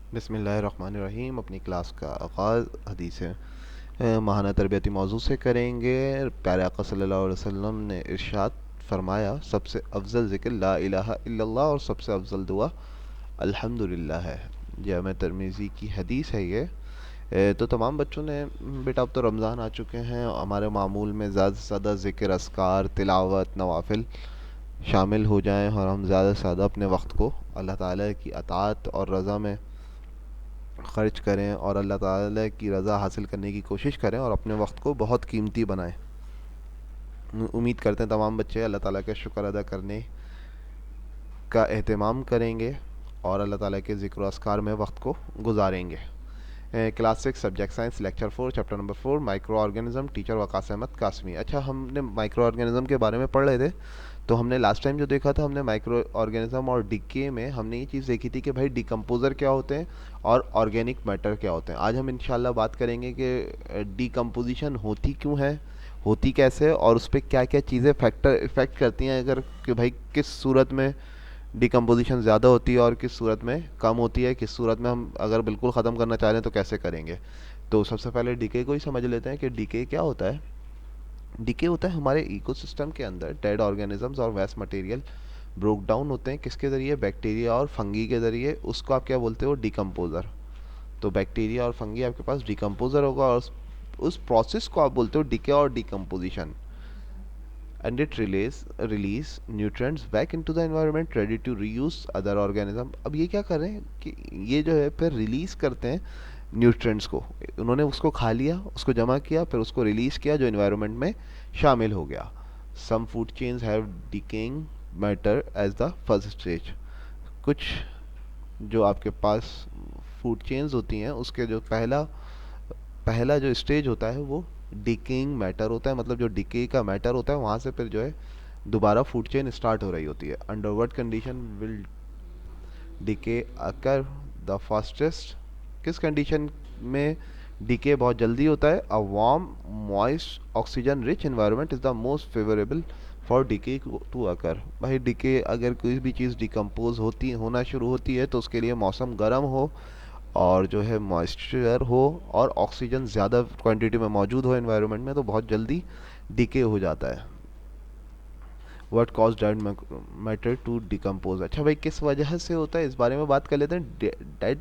बिस्मिल्लाहिर्रहमानिर्रहीम। अपनी क्लास का आगाज़ हदीस माहाना तरबियती मौजू से करेंगे। प्यारे आका सल्लल्लाहु अलैहि वसल्लम ने इरशाद फरमाया, सबसे अफजल ज़िक्र ला इलाहा इल्लल्लाह और सबसे अफजल दुआ अल्हम्दुलिल्लाह है। जामे तिर्मिज़ी की हदीस है ये। तो तमाम बच्चों ने बेटा अब तो रमज़ान आ चुके हैं, हमारे मामूल में ज़्यादा से ज़्यादा ज़िक्र, अस्कार, तिलावत, नवाफिल शामिल हो जाएं और हम ज़्यादा से ज़्यादा अपने वक्त को अल्लाह ताला की अताअत और रज़ा में ख़र्च करें और अल्लाह ताला की रज़ा हासिल करने की कोशिश करें और अपने वक्त को बहुत कीमती बनाएं। उम्मीद करते हैं तमाम बच्चे अल्लाह ताला का शुक्र अदा करने का एहतमाम करेंगे और अल्लाह ताला के ज़िक्र अस्कार में वक्त को गुजारेंगे। Class 6 subject science lecture 4 chapter number 4 microorganism, teacher Waqas Ahmed Qasmi. अच्छा, हमने माइक्रो ऑर्गेनिज्म के बारे में पढ़ रहे थे। तो हमने लास्ट टाइम जो देखा था, हमने माइक्रो ऑर्गेनिज्म और डीके में हमने ये चीज़ देखी थी कि भाई डिकम्पोज़र क्या होते हैं और ऑर्गेनिक मैटर क्या होते हैं। आज हम इंशाल्लाह बात करेंगे कि डिकम्पोजिशन होती क्यों है, होती कैसे और उस पर क्या क्या चीज़ें फैक्टर इफ़ेक्ट करती हैं, अगर कि भाई किस सूरत में डिकम्पोजिशन ज़्यादा होती है और किस सूरत में कम होती है, किस सूरत में हम अगर बिल्कुल ख़त्म करना चाह रहे हैं तो कैसे करेंगे। तो सबसे पहले डीके को ही समझ लेते हैं कि डीके क्या होता है। डीके होता है हमारे इकोसिस्टम के अंदर डेड ऑर्गेनिजम्स और वेस्ट मटेरियल ब्रोक डाउन होते हैं, किसके ज़रिए, बैक्टीरिया और फंगी के ज़रिए। उसको आप क्या बोलते हो, डिकम्पोज़र। तो बैक्टीरिया और फंगी आपके पास डिकम्पोज़र होगा और उस प्रोसेस को आप बोलते हो डीके और decomposition. And it release nutrients back into the environment ready to reuse other organism। अब ये क्या कर रहे हैं कि ये जो है फिर रिलीज करते हैं न्यूट्रिएंट्स को। उन्होंने उसको खा लिया, उसको जमा किया, फिर उसको रिलीज किया जो एनवायरनमेंट में शामिल हो गया। Some food chains have decaying matter as the first stage. कुछ जो आपके पास फूड चेन्स होती हैं उसके जो पहला पहला जो स्टेज होता है वो डिकेइंग मैटर होता है। मतलब जो डिके का मैटर होता है वहाँ से फिर जो है दोबारा फूड चेन स्टार्ट हो रही होती है। Under what condition will decay occur the fastest. किस कंडीशन में डिके बहुत जल्दी होता है। A warm moist oxygen rich environment is the most favourable for decay to occur. भाई डिके अगर कोई भी चीज़ डिकम्पोज होना शुरू होती है तो उसके लिए मौसम गर्म हो और जो है मॉइस्चर हो और ऑक्सीजन ज़्यादा क्वांटिटी में मौजूद हो एनवायरनमेंट में तो बहुत जल्दी डिके हो जाता है। What cause dead matter to decompose. अच्छा भाई, किस वजह से होता है इस बारे में बात कर लेते हैं। Dead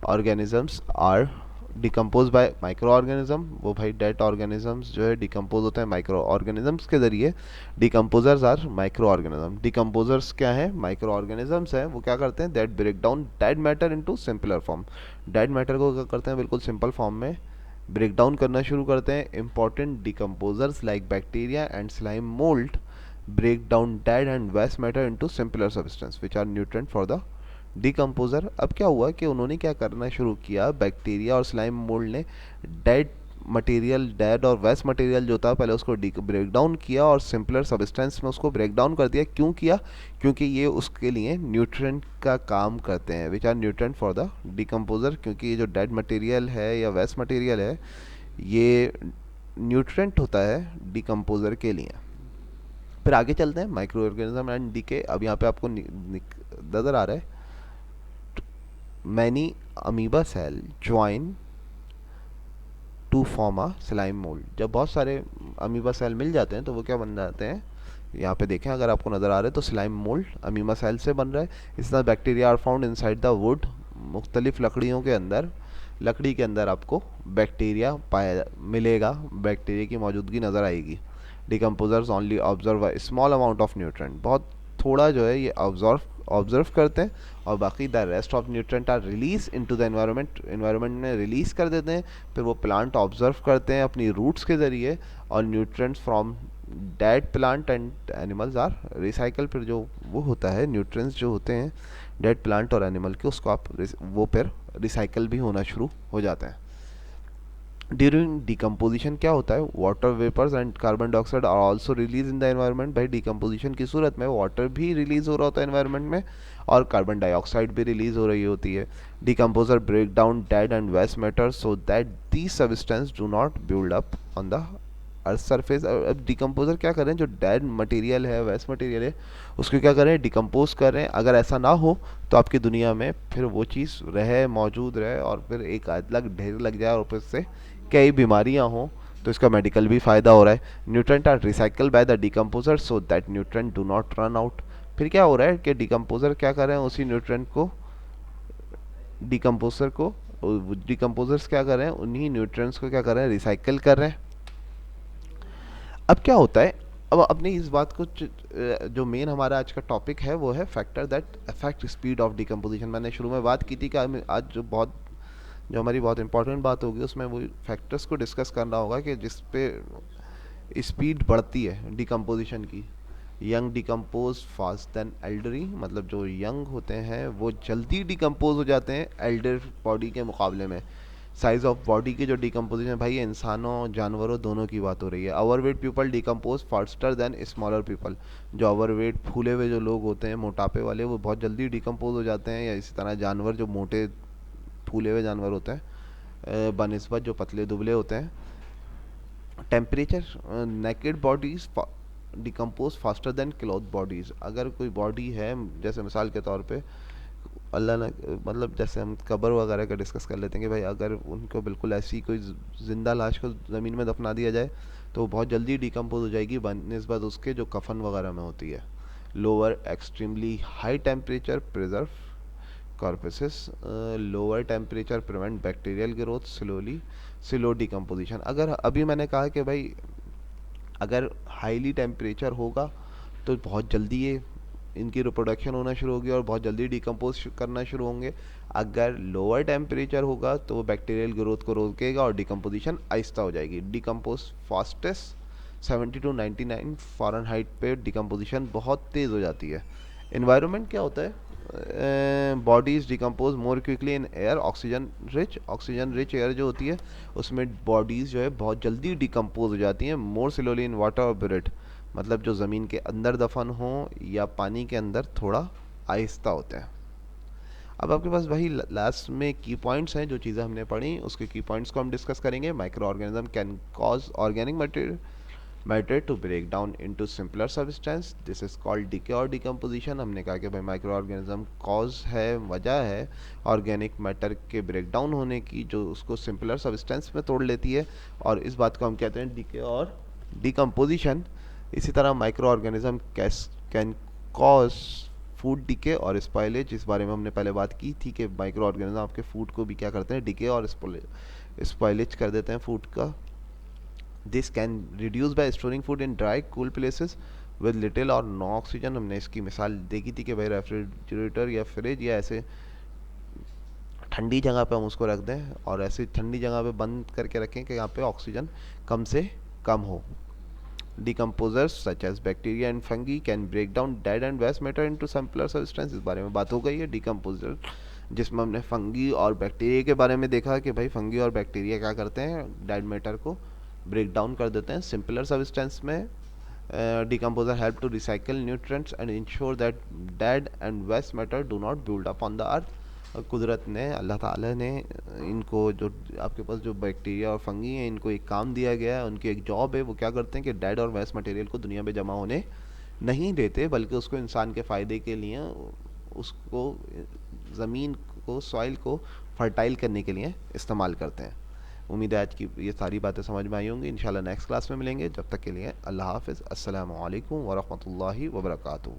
organisms are decompose by microorganism. वो भाई डेड ऑर्गेनिजम्स जो है डिकम्पोज होते हैं माइक्रो ऑर्गेनिजम्स के ज़रिए। Decomposers are microorganism. Decomposers क्या है, माइक्रो ऑर्गेनिजम्स है। वो क्या करते हैं, that break down dead matter into simpler form. Dead matter को क्या करते हैं, बिल्कुल सिंपल फॉर्म में ब्रेक डाउन करना शुरू करते हैं। Important decomposers like bacteria and slime mould break down dead and waste matter into simpler substance which are nutrient for the decomposer। अब क्या हुआ कि उन्होंने क्या करना शुरू किया, बैक्टीरिया और स्लाइम मोल्ड ने डेड मटेरियल, डेड और वेस्ट मटेरियल जो था पहले उसको ब्रेक डाउन किया और सिंपलर सब्सटेंस में उसको ब्रेक डाउन कर दिया। क्यों किया, क्योंकि ये उसके लिए न्यूट्रिएंट का काम करते हैं which are nutrient for the decomposer. क्योंकि ये जो डेड मटेरियल है या वेस्ट मटेरियल है ये न्यूट्रिएंट होता है डिकम्पोजर के लिए। फिर आगे चलते हैं, माइक्रो ऑर्गेनिज्म एंड डीके। अब यहाँ पे आपको नज़र आ रहा है, many amoeba cell join to form a slime mould. जब बहुत सारे अमीबा सेल मिल जाते हैं तो वो क्या बन जाते हैं, यहाँ पे देखें अगर आपको नज़र आ रहा है तो स्लाइम मोल्ड अमीबा सेल से बन रहा है। इस तरह bacteria are found inside the wood. मुख्तलिफ लकड़ियों के अंदर, लकड़ी के अंदर आपको बैक्टीरिया पाया मिलेगा, बैक्टीरिया की मौजूदगी नज़र आएगी। Decomposers only observe a small amount of nutrient. बहुत थोड़ा जो है ये ऑब्जर्व करते हैं और बाकी the rest of nutrient are release into the environment में रिलीज कर देते हैं। फिर वो प्लांट ऑब्जर्व करते हैं अपनी रूट्स के ज़रिए और nutrients from dead plant and animals are recycle. फिर जो वो होता है न्यूट्रिएंट्स जो होते हैं डेड प्लांट और एनिमल के, उसको आप वो फिर रिसाइकल भी होना शुरू हो जाता है। ड्यूरिंग डिकम्पोजिशन क्या होता है, water vapours and carbon dioxide are also release in the environment. भाई डिकम्पोजिशन की सूरत में वाटर भी रिलीज हो रहा होता है एनवायरनमेंट में और कार्बन डाइऑक्साइड भी रिलीज हो रही होती है। Decomposer break down dead and waste matter so that these substance do not build up on the earth surface. अब डिकम्पोजर क्या कर रहे हैं, जो डेड मटेरियल है, वेस्ट मटेरियल है, उसको क्या कर रहे हैं, डिकम्पोज कर रहे हैं। अगर ऐसा ना हो तो आपकी दुनिया में फिर वो चीज़ रहे, मौजूद रहे, और फिर एक अलग ढेर लग जाए और फिर से कई बीमारियां हों, तो इसका मेडिकल भी फ़ायदा हो रहा है। Nutrient are recycle by the decomposer so that nutrient do not run out. फिर क्या हो रहा है कि डिकम्पोजर क्या कर रहे हैं, उसी न्यूट्रेंट को, डिकम्पोजर को, डिकम्पोजर्स क्या कर रहे हैं, उन्हीं न्यूट्रिएंट्स को क्या कर रहे हैं, रिसाइकल कर रहे हैं। अब क्या होता है, अब अपनी इस बात को जो मेन हमारा आज का टॉपिक है वो है factor that affect speed of decomposition. मैंने शुरू में बात की थी कि आज जो हमारी बहुत इंपॉर्टेंट बात होगी उसमें वो फैक्टर्स को डिस्कस करना होगा कि जिस पे स्पीड बढ़ती है डिकम्पोजिशन की। Young decompose fast than elderly, मतलब जो यंग होते हैं वो जल्दी डिकम्पोज हो जाते हैं एल्डर बॉडी के मुकाबले में। साइज ऑफ बॉडी की जो डिकम्पोजिशन, भाई ये इंसानों जानवरों दोनों की बात हो रही है। Overweight people decompose faster than smaller people. जो ओवरवेट फूले हुए जो लोग होते हैं, मोटापे वाले, वो बहुत जल्दी डिकम्पोज हो जाते हैं। या इसी तरह जानवर जो मोटे फूले हुए जानवर होते हैं बनिस्बत जो पतले दुबले होते हैं। Temperature, naked bodies decompose faster than cloth bodies. अगर कोई बॉडी है, जैसे मिसाल के तौर पे अल्लाह ने, मतलब जैसे हम कब्र वगैरह का डिस्कस कर लेते हैं कि भाई अगर उनको बिल्कुल ऐसी कोई ज़िंदा लाश को ज़मीन में दफना दिया जाए तो वो बहुत जल्दी डिकम्पोज हो जाएगी बनस्बत उसके जो कफन वगैरह में होती है। Lower extremely high temperature preserve corpuscles, lower temperature prevent bacterial growth, slow decomposition. अगर अभी मैंने कहा कि भाई अगर हाईली टेम्परेचर होगा तो बहुत जल्दी ये इनकी रिप्रोडक्शन होना शुरू होगी और बहुत जल्दी डिकम्पोज करना शुरू होंगे। अगर लोअर टेम्परेचर होगा तो वो बैक्टीरियल ग्रोथ को रोकेगा और डिकम्पोजिशन आहिस्ता हो जाएगी। डिकम्पोज फास्टेस्ट 70 टू 99 फ़ारेनहाइट पे डिकम्पोजिशन बहुत तेज़ हो जाती है। इन्वायरमेंट क्या होता है, bodies decompose more quickly in air oxygen rich air जो होती है उसमें बॉडीज़ जो है बहुत जल्दी डिकम्पोज हो जाती हैं। मोर स्लोली इन वाटर और ब्रेड, मतलब जो ज़मीन के अंदर दफन हो या पानी के अंदर थोड़ा आहिस्ता होते हैं। अब आपके पास वही लास्ट में की पॉइंट्स हैं, जो चीज़ें हमने पढ़ी उसके की पॉइंट्स को हम डिस्कस करेंगे। Microorganism can cause organic matter to break down into simpler substance, this is called decay और डिकम्पोजिशन। हमने कहा कि भाई माइक्रो ऑर्गेनिज्म कॉज है, वजह है ऑर्गेनिक मैटर के ब्रेक डाउन होने की, जो उसको सिंपलर सब्सटेंस में तोड़ लेती है, और इस बात को हम कहते हैं डीके और डिकम्पोजिशन। इसी तरह micro organism can cause food decay और स्पॉइलेज, इस बारे में हमने पहले बात की थी कि माइक्रो ऑर्गेनिज्म आपके फूड को भी क्या करते हैं, डिके और स्पॉइलेज कर देते हैं फूड का। This can reduce by storing food in dry cool places with little और नो ऑक्सीजन। हमने इसकी मिसाल देखी थी कि भाई रेफ्रिजरेटर या फ्रिज या ऐसे ठंडी जगह पे हम उसको रख दें और ऐसी ठंडी जगह पे बंद करके रखें कि यहाँ पे ऑक्सीजन कम से कम हो। Decomposers such as bacteria and fungi can break down dead and waste matter into simpler substance, इस बारे में बात हो गई है। डिकम्पोजर जिसमें हमने फंगी और बैक्टीरिया के बारे में देखा कि भाई फंगी और बैक्टीरिया क्या करते हैं, डेड मैटर को ब्रेक डाउन कर देते हैं सिंपलर सब्सटेंस में। Decomposer help to recycle nutrients and ensure that dead and waste matter do not build up on the earth. कुदरत ने, अल्लाह ताला ने इनको, जो आपके पास जो बैक्टीरिया और फंगी हैं, इनको एक काम दिया गया है, उनकी एक जॉब है। वो क्या करते हैं कि डेड और वेस्ट मटेरियल को दुनिया में जमा होने नहीं देते, बल्कि उसको इंसान के फ़ायदे के लिए, उसको ज़मीन को, सॉइल को फर्टाइल करने के लिए इस्तेमाल करते हैं। उम्मीद है आज की ये सारी बातें समझ में आई होंगी। इंशाल्लाह नेक्स्ट क्लास में मिलेंगे। जब तक के लिए अल्लाह हाफ़िज़। अस्सलामु अलैकुम वरहमतुल्लाहि वबरकातुहू।